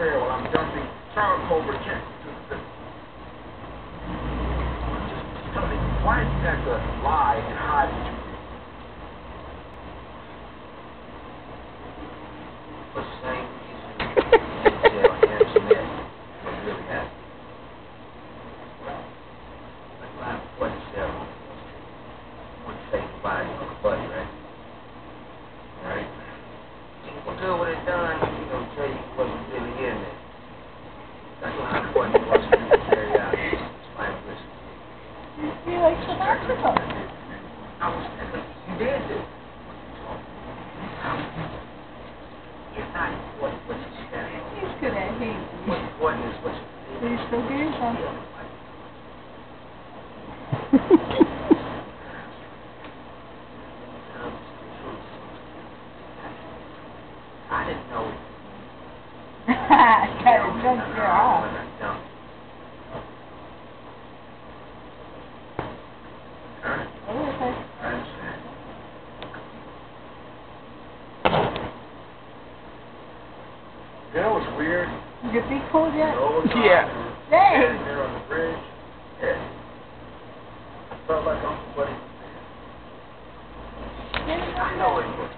prayer while I'm dumping charcoal briquettes. Just tell me, why do you have to lie and hide what you do? For the same reason you jail and Jeanette was really happy. Well, like last what you said on one say goodbye to Uncle Buddy, right? Right? Well, good what it done, you know, tell you wasn't really in there. That's what Uncle Buddy wants me to carry out his final wishes. You like Sinatra? I was, you did this. It's not important what you stand on. He's good at hating. What's important is what you do. But he still gives them. I didn't know. Kind of jumped your off. Okay. I understand. You know what's weird? Is your feet cold yet? Yeah. Dang. There on the bridge. Yeah. I felt like Uncle Buddy was there. I know it was.